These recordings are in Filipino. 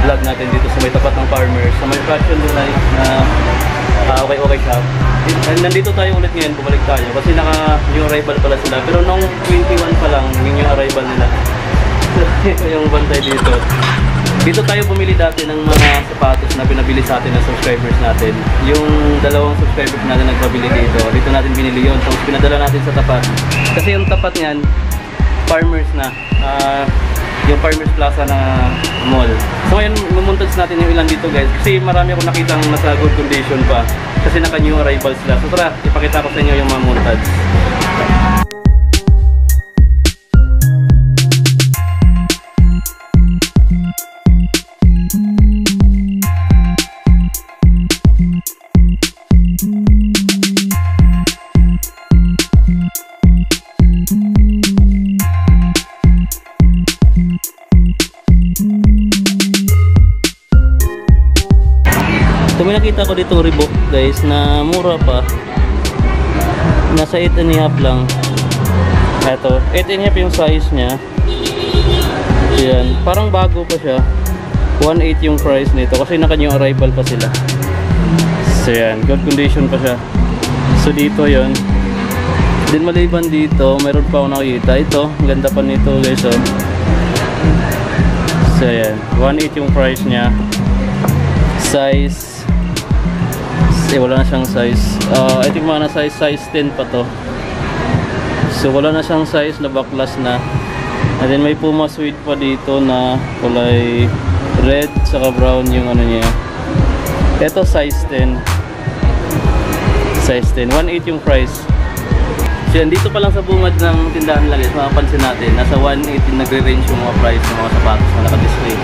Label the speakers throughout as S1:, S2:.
S1: vlog natin dito sa may tapat ng Farmers, sa may Fashion Delight na okay siya. And nandito tayo ulit ngayon, bumalik tayo kasi new arrival pala sila, pero nung 21 pa lang yung arrival nila. Yung bantay dito. Dito tayo bumili dati ng mga sapatos na pinabili sa atin ng subscribers natin. Yung dalawang subscribers natin nagpabili dito natin binili yun. Tapos pinadala natin sa tapat. Kasi yung tapat niyan, Farmers na. Yung Farmers Plaza na mall. So ngayon, mumuntads natin yung ilan dito guys. Kasi marami akong nakitang nasa good condition pa. Kasi naka-new arrivals sila. So tara, ipakita ko sa inyo yung mga muntads. So may nakita ko dito Reebok guys na mura pa, nasa 8.5 lang. Eto 8.5 yung size nya. Yan, parang bago pa siya. 1.8 yung price nito kasi naka new arrival pa sila. So yan, good condition pa siya. So dito yon. Din maliban dito, meron pa ako nakita. Ito, ganda pa nito guys oh. So yan, 1.8 yung price nya. Size wala na siyang size. I think mga na size 10 pa to. So wala na siyang size na backlash na. And then may Puma suede pa dito na kulay red saka brown yung ano niya. Ito size 10. Size 10. 1.8 yung price. So yan, dito pa lang sa bungad ng tindahan lang guys, makapansin natin nasa 1.8 yung nagre-range yung mga price ng mga sapatos na naka-display.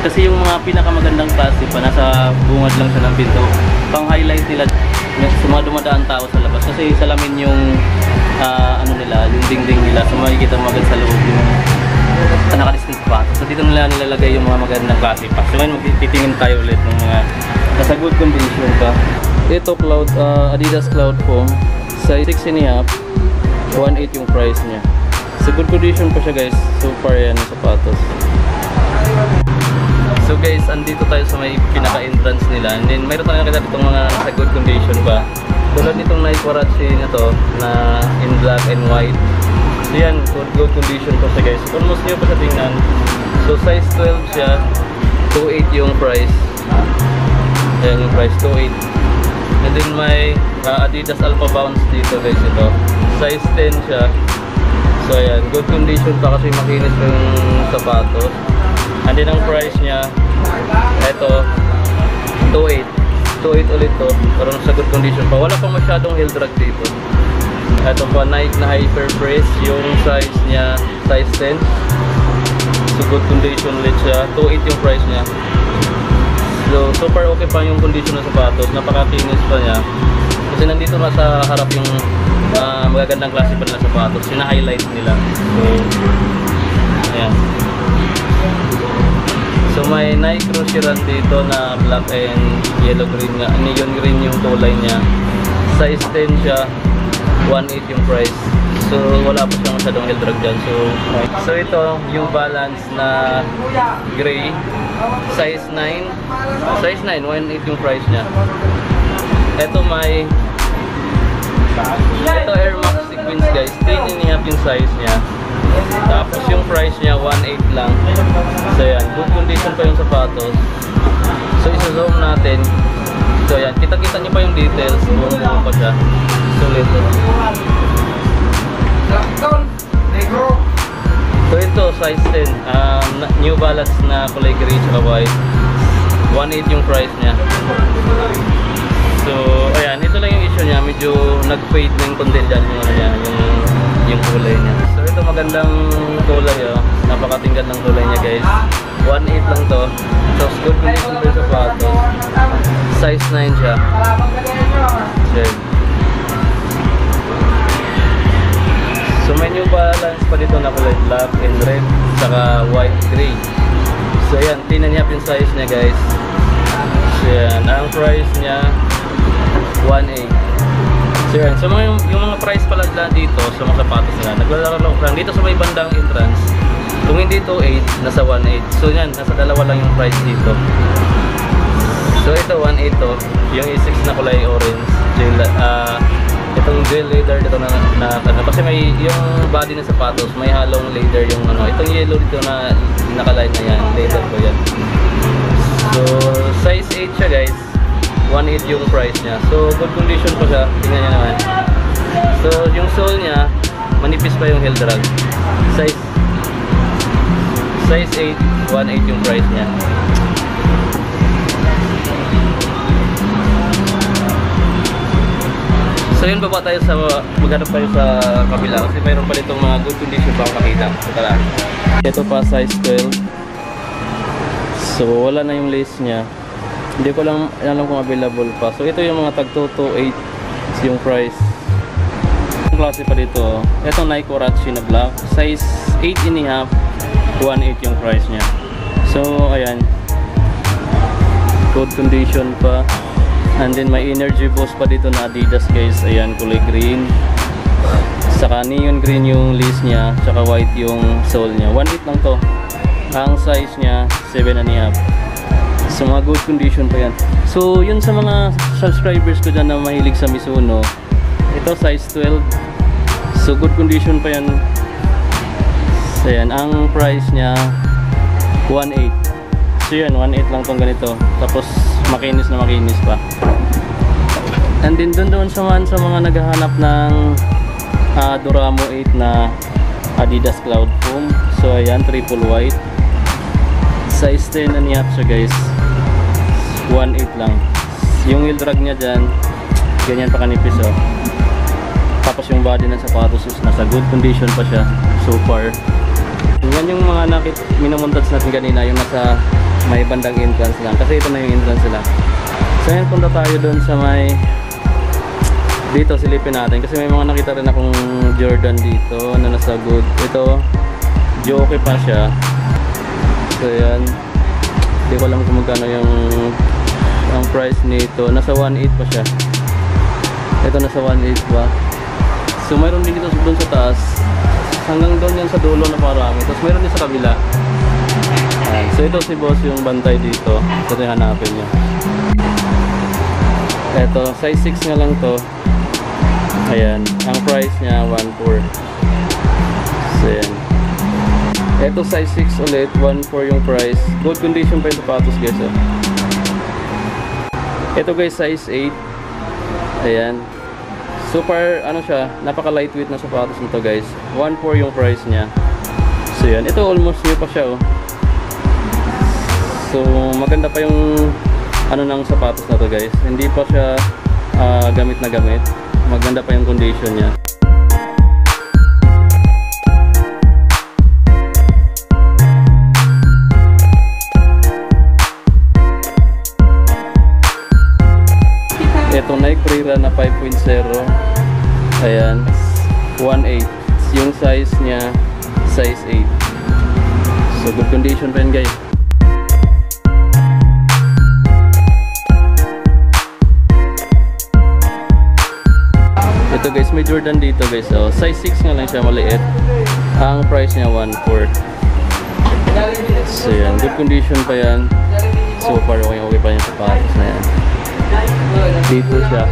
S1: Kasi yung mga pinakamagandang klase pa nasa bungad lang siya ng pinto. Pang highlight nila sa mga dumadaan tao sa labas. Kasi salamin yung ano nila, yung dingding nila. So makikita maganda sa loob yung naka-display sapatos. So dito nila nilalagay yung mga magandang klase pa. So ngayon magtitingin tayo ulit ng mga nasa good condition pa. Ito Adidas Cloud Foam size 6.5, 1.8 yung price niya. So good condition pa siya guys. Super yan yung sapatos. So guys, andito tayo sa may pinaka-entrance nila. And then mayroon tayo nakita ditong mga sa good condition pa. Tulad nitong Nike Warachi na to na in black and white. So yan, good condition pa siya guys. Almost new pa siya tingnan. So size 12 siya. 2.8 yung price. Ayan yung price, 2.8. And then may Adidas Alpha Bounce dito guys ito. Size 10 siya. So ayan, good condition pa kasi makinis pa yung sapatos. And then ang price niya, ito 2.8. 2.8 ulit to. Pero sa good condition pa. Wala pang masyadong heel drag dito. Ito pa Nike na Hyper Press. Yung size niya, size 10. So good condition ulit siya. 2.8 yung price niya. So super okay pa yung condition ng sapatos. Napakakinis pa niya. Kasi nandito na sa harap yung magagandang klase pa nila sapatos. Sina-highlight nila. So, ayan. So may Nike Cruiser Run dito na black and yellow green nga. Neon green yung kulay niya. Size 10 siya. 1.8 yung price. So wala pa siyang masyadong heel drag dyan. So ito yung Balance na gray. Size 9. Size 9. 1.8 yung price niya. Ito may Air Max Sequence guys. 10.5 yung size niya. Tapos yung price niya 1.8 lang. So yan, good condition pa yung sapatos. So isa-zoom natin. So yan, kita-kita nyo pa yung details. Buong-buong pa siya. Sulit. So ito, size 10. New Balance na kulay gray at white. 1.8 yung price niya. So ayan, ito lang yung issue niya. Medyo nag-fade na yung kondel dyan yung ano niya, yung kulay niya. So ito magandang kulay oh. Napakatingkad ng kulay niya guys. 1.8 lang to. So good condition pa yung sapatos. Size 9 siya. Check. So may New Balance pa dito na kulay black and red saka white gray. So ayan, 10.5 yung size niya guys. So yan, ang price niya 1.8. So yan, so yung mga price pala dito sa mga sapatos nila, naglalaro lang dito sa may bandang entrance. Kung hindi 2.8, nasa 1.8. So yan, nasa dalawa lang yung price dito. So ito 1.8 to, yung A6 na kulay orange. Itong gel leather dito na kasi may yung body ng sapatos, may halong leather yung ano. Itong yellow dito na nakaline na yan, leather ko yan. So size 8 siya guys. 1.8 yung price niya. So good condition pa siya. Tingnan niyo naman. So yung sole niya, manipis pa yung heel drag. Size 8, 1.8 yung price niya. So yun, baba tayo sa maghanap tayo sa kabila kasi mayroon pa ditong mga good condition pa akong nakita. So tara. Ito pa size 12. So wala na yung lace niya. Hindi ko lang alam kung available pa. So ito yung mga tag 228 yung price. Yung klase pa dito. Itong Nike Warachi na black. Size 8.5, 1.8 yung price niya. So ayan. Good condition pa. And then may energy boost pa dito na Adidas guys. Ayan, kulay green. Saka neon green yung lace niya. Saka white yung sole niya. 1.8 lang to. Ang size niya 7.5. So mga good condition pa yan. So yun sa mga subscribers ko dyan na mahilig sa Mizuno. Ito size 12. So good condition pa yan. So yan, ang price niya 1.8. So yan, 1.8 lang tong ganito. Tapos makinis na makinis pa. And then doon sa mga naghahanap ng Duramo 8 na Adidas Cloud Foam. So ayan, triple white. Size 10.5 siya guys. 1.8 lang. Yung heel drag niya dyan, ganyan pa kanipis oh. Tapos yung body ng sapatos is nasa good condition pa siya so far. Yan yung mga minamontage natin kanina, yung nasa may bandang entrance lang. Kasi ito na yung entrance nila. So yan, punta tayo doon sa may dito, silipin natin. Kasi may mga nakita rin akong Jordan dito na nasa good. Ito, joke pa siya. So yan, hindi ko alam kung magkano yung ang price nito. Nasa 1.8 pa siya. Ito nasa 1.8 ba. So mayroon din dito doon sa taas. Hanggang doon yan sa dulo na parami. Tapos mayroon din sa kabila. So ito si boss yung bantay dito. Ito yung hanapin niya. Ito, size 6 nga lang to. Ayan, ang price niya 1.4. So yan. Ito size 6 ulit, 1.4 yung price. Good condition pa yung sapatos guys oh. Ito guys, size 8. Ayan. Super, ano siya, napaka lightweight na sapatos nito guys. 1.4 yung price niya. So yan, ito almost new pa siya oh. So maganda pa yung ano ng sapatos na to guys. Hindi pa siya gamit na gamit. Maganda pa yung condition niya. Ito Nike Prera na 5.0. Ayan, 1.8. Yung size niya size 8. So good condition pa yan guys. Ito guys, may Jordan dito guys. So, size 6 nga lang siya, maliit. Ang price niya 1.4. So yan, good condition pa yan. So far okay pa yung sapatos na yan. Dito siya.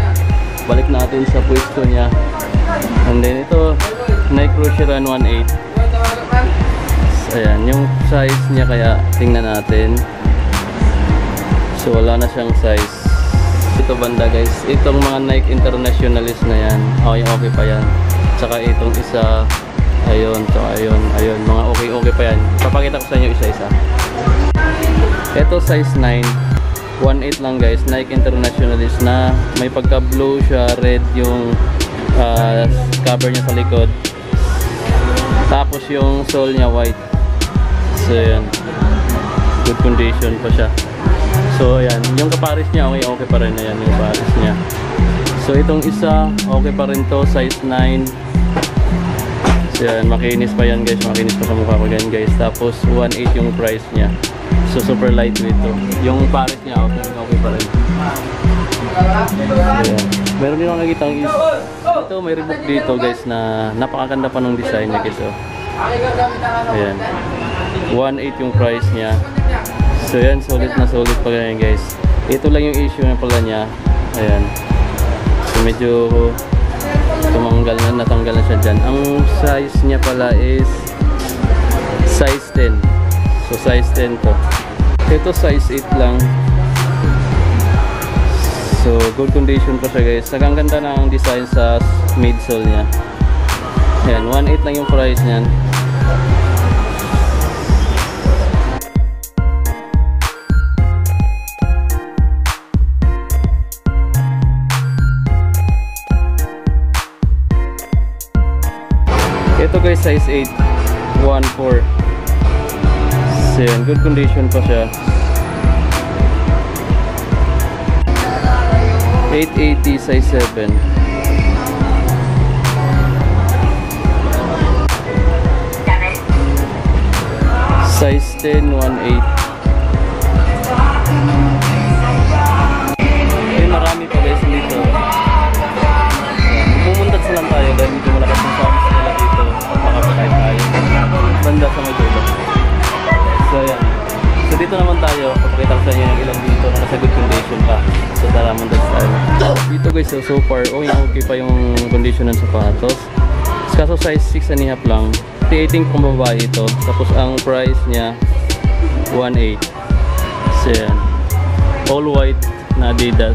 S1: Balik natin sa pwesto niya. And then ito, Nike Cruiser 1.8. Ayan, yung size niya kaya tingnan natin. So wala na siyang size. Ito banda guys, itong mga Nike Internationalist na yan, okay pa yan. Tsaka itong isa, ayun, tsaka ayun, mga okay pa yan. Papakita ko sa inyo isa-isa. Ito size 9, 1.8 lang guys, Nike Internationalist na may pagka blue siya, red yung cover niya sa likod. Tapos yung sole niya white. So yan, good condition pa siya. So ayan, yung kapares niya okay pa rin. Ayan yung kapares niya. So itong isa okay pa rin to, size 9. So yan, makinis pa yan guys, makinis pa sa mukha ko yan guys. Tapos 1.8 yung price niya. So super lightweight to. Yung pares niya okay pa rin. Ayan. Meron din ako nakikita ang ito, may Reebok dito guys na napakaganda pa ng design niya guys oh. Ayan. 1.8 yung price niya. So yan, solid na solid pa ganyan guys. Ito lang yung issue na pala niya. Ayan. So medyo natanggal na siya dyan. Ang size niya pala is size 10. So size 10 to. Ito size 8 lang. So good condition pa siya guys. Ang ganda ng design sa midsole niya. Ayan, 1.8 lang yung price niyan. Ito guys, size 8, 1.4. So yan, good condition pa siya. 880, size 7. Size 10, 1.8. Okay, marami pa guys dito. Pumuntat sa lang tayo dahil medyo malakas yung sounds nila dito. Makapatay tayo. Banda sa may dulo. So yan. So dito naman tayo. Papakita ko sa inyo yung ilang dito na nasa good condition pa. So tara, mundat tayo. Dito guys, so far, okay pa yung condition ng sapatos. Kaso size 6.5 lang. 18 kung babae ito. Tapos ang price niya 1.8. So yan. All white na Adidas.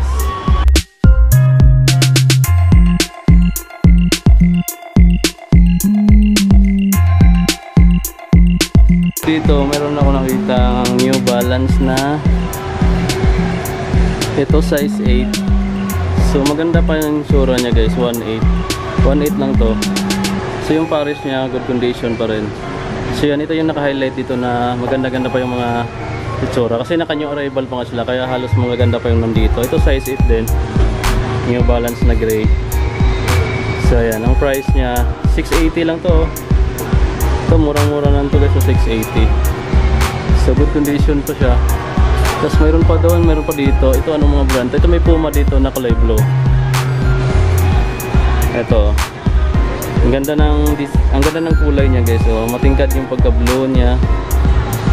S1: Dito meron ako nakita ang New Balance na ito size 8. So maganda pa yung sura niya guys, 1.8. 1.8 lang to. So yung Paris niya good condition pa rin. So yan, ito yung naka-highlight dito na maganda-ganda pa yung mga itsura. Kasi naka-new arrival pa nga sila, kaya halos magaganda pa yung nandito. Ito size 8 din. New Balance na gray. So yan, ang price niya 680 lang to. Ito murang-mura lang to guys, so 680. So good condition pa siya. Tapos mayroon pa doon, mayroon pa dito. Ito anong mga brand? Ito may Puma dito na kulay blue. Ito. Ang ganda ng kulay niya guys. So matingkad yung pagka-blue niya.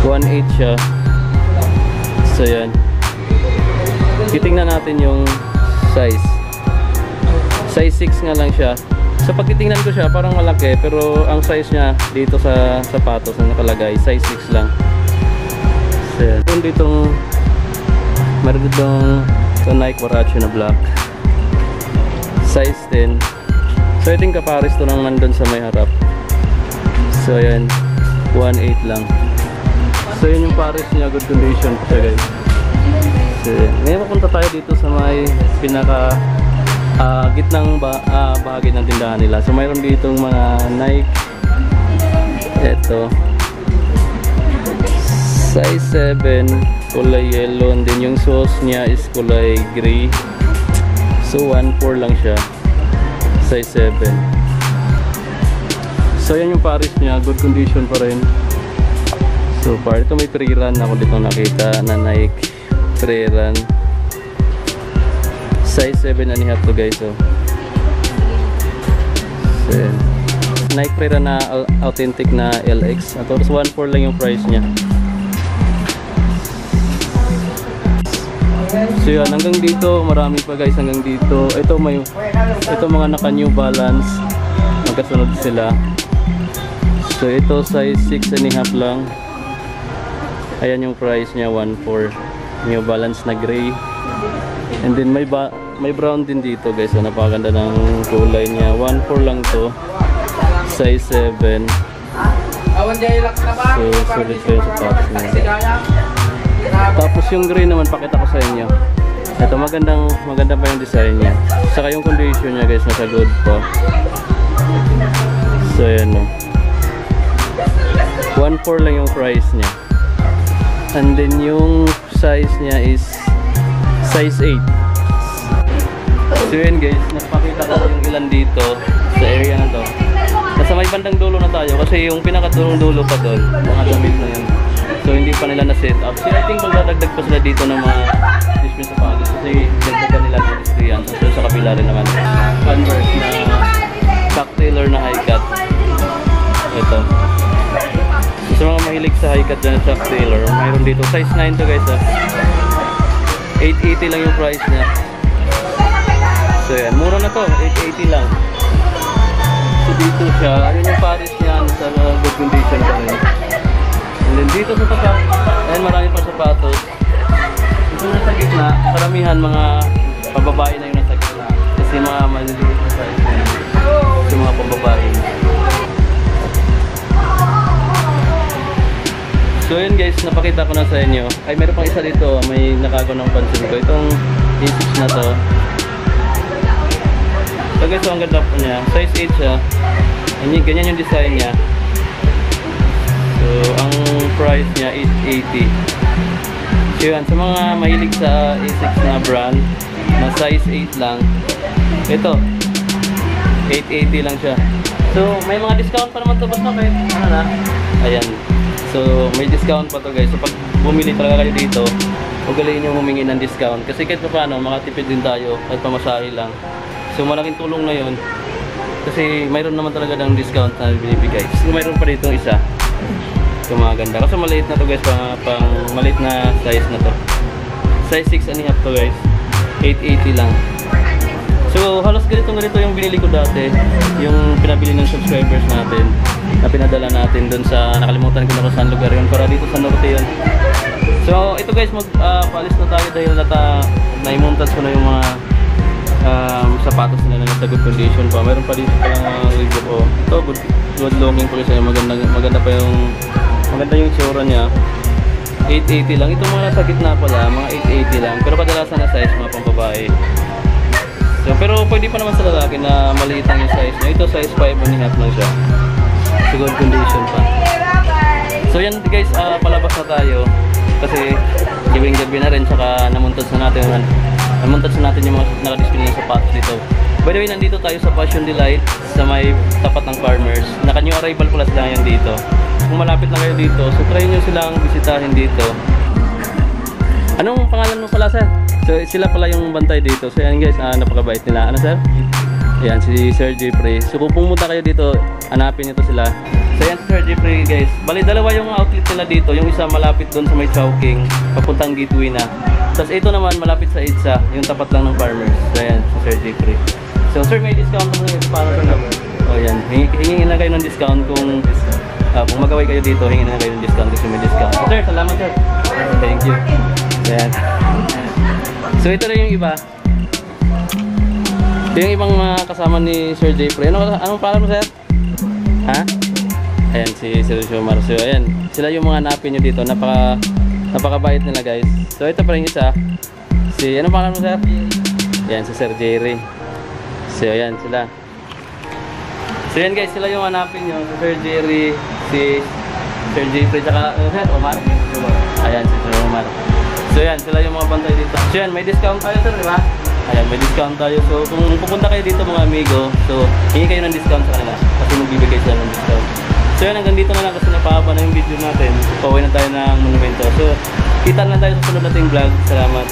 S1: 1.8 siya. So yan. Titingnan natin yung size. Size 6 nga lang siya. Sa pagtitingnan ko siya parang malaki, pero ang size niya dito sa sapatos na nakalagay size 6 lang. So yan. Meron ditong Nike Huarache na black. Size 10. So ito yung kapares to nang nandun sa may harap. So yan, 1.8 lang. So yun yung pares niya, good condition pa siya guys. So ngayon mapunta tayo dito sa may pinaka gitnang bahagi ng tindahan nila. So mayroon ditong mga Nike. Ito size 7, kulay yellow, and then yung sauce niya is kulay gray. So 1.4 lang siya, size 7. So yan yung Paris niya, good condition pa rin. So far, ito may pre-run ako dito nakita na Nike pre-run. Size 7.5 to guys. So yan. Nike pre-run na authentic na LX. At 1.4 lang yung price niya. So yan, hanggang dito, marami pa guys hanggang dito. Ito mga naka New Balance, magkasunod sila. So ito size 6.5 lang. Ayan yung price niya, 1.4. New Balance na gray. And then may brown din dito guys. So napakaganda ng kulay niya. 1.4 lang to. Size 7. So solid pa yung sapatos niya. Tapos yung gray naman, pakita ko sa inyo. Ito maganda pa yung design niya. Saka yung condition niya guys, nasa good po. So yan o. 1.4 lang yung price niya. And then yung size niya is size 8. So yan guys, napakita ko yung ilan dito sa area na to. Nasa may bandang dulo na tayo kasi yung pinakadulong dulo pa doon, mga damit na yun. So hindi pa nila na-set up. So I think magdadagdag pa sila dito ng mga display sa patos kasi dagdagan nila ng display yan. So sa kapila rin naman, Converse na back tailor na high cut. Ito. mahilig sa high cut dyan at Chuck Taylor, mayroon dito. Size 9 to guys, 880 lang yung price niya. So yan, mura na to, 880 lang. So dito siya, ayun yung Paris niya, sa good condition pa rin. And then dito sa tapat, ayun marami pa sapatos. Ito na sa gitna, karamihan mga pababae na yung nasa gitna. Kasi mga maliliit na size na yun. So mga pababae. So yun guys, napakita ko na sa inyo. Ay meron pang isa dito, may nakagaw ng pansin ko. Itong A6 na to. So guys, so ang ganda po niya. Size 8 siya. Ganyan yung design niya. So ang price niya is 80. So yun, sa mga mahilig sa A6 na brand, na size 8 lang, ito 880 lang siya. So may mga discount pa naman to, basta kahit ano na. Ayan. So may discount pa to guys. So pag bumili talaga kayo dito, ugaliin nyo humingi ng discount. Kasi kahit pa paano, makatipid din tayo kahit pamasahe lang. So malaking tulong na yun. Kasi mayroon naman talaga ng discount na binibigay. So mayroon pa dito isa. Ito mga ganda. Kasi maliit na to guys, pang maliit na size na to. Size 6.5 to guys. 880 lang. So halos ganito yung binili ko dati. Yung pinabili ng subscribers natin. Na pinadala natin dun sa, nakalimutan ko na kung saan lugar yun. Para dito sa norte yun. So ito guys, paalis na tayo dahil naimontas ko na yung mga sapatos nila na nasa good condition pa. Meron pa dito palang review ko. Ito, good looking po kasi maganda pa yung tsura niya. 880 lang. Itong mga nasa gitna pala, mga 880 lang. Pero kadalasan na size mga pambabae. So, pero pwede pa naman sa lalaki na maliit lang yung size niya. Ito size 5.5 lang siya. Sa good condition pa. So yan guys, palabas na tayo. Kasi gabing-gabi na rin, tsaka namuntas na natin yung mga nakadisplay ng sapatos dito. By the way, nandito tayo sa Passion Delight sa may tapat ng Farmers. Naka-new arrival pala sila yan dito. Kung malapit na kayo dito, so try nyo silang bisitahin dito. Anong pangalan mo pala, sir? So sila pala yung bantay dito. So yan guys, napakabait nila. Ano sir? Yan, si Sir Jeffrey. So kung pumunta kayo dito, hanapin nyo to sila. So yan si Sir Jeffrey guys. Bali, dalawa yung outlet nila dito. Yung isa malapit doon sa may Chowking, papuntang Gateway na. Tapos ito naman malapit sa EDSA, yung tapat lang ng Farmers. So yan, si Sir Jeffrey. So sir, may discount naman para sa naman. O yan, hingin na kayo ng discount kung magaway kayo dito, hingin na kayo ng discount kasi may discount. So, sir, salamat sir. Thank you. Yan. So ito na yung iba. Ito yung ibang mga kasama ni Sir Jeffrey. Anong pangalan mo sir? Ha? Ayan, si Sir Shomar. So ayan, sila yung mga hanapin nyo dito. Napakabait nila guys. So ito pa rin isa. Anong pangalan mo sir? Ayan, si Sir Jerry. So ayan sila. So ayan guys, sila yung hanapin nyo. Si Sir Jerry, si Sir Jeffrey, tsaka Sir Omar. Ayan, si Sir Omar. So ayan, sila yung mga bantay dito. So ayan, may discount tayo sir, di ba? Ayan, may discount tayo. So kung pupunta kayo dito mga amigo, so hingi kayo ng discount sa kanila. Kasi magbibigay sila ng discount. So yan, hanggang dito na lang kasi napahaba na yung video natin. Pauwi na tayo ng monumento. So kita na tayo sa sunod nating vlog. Salamat.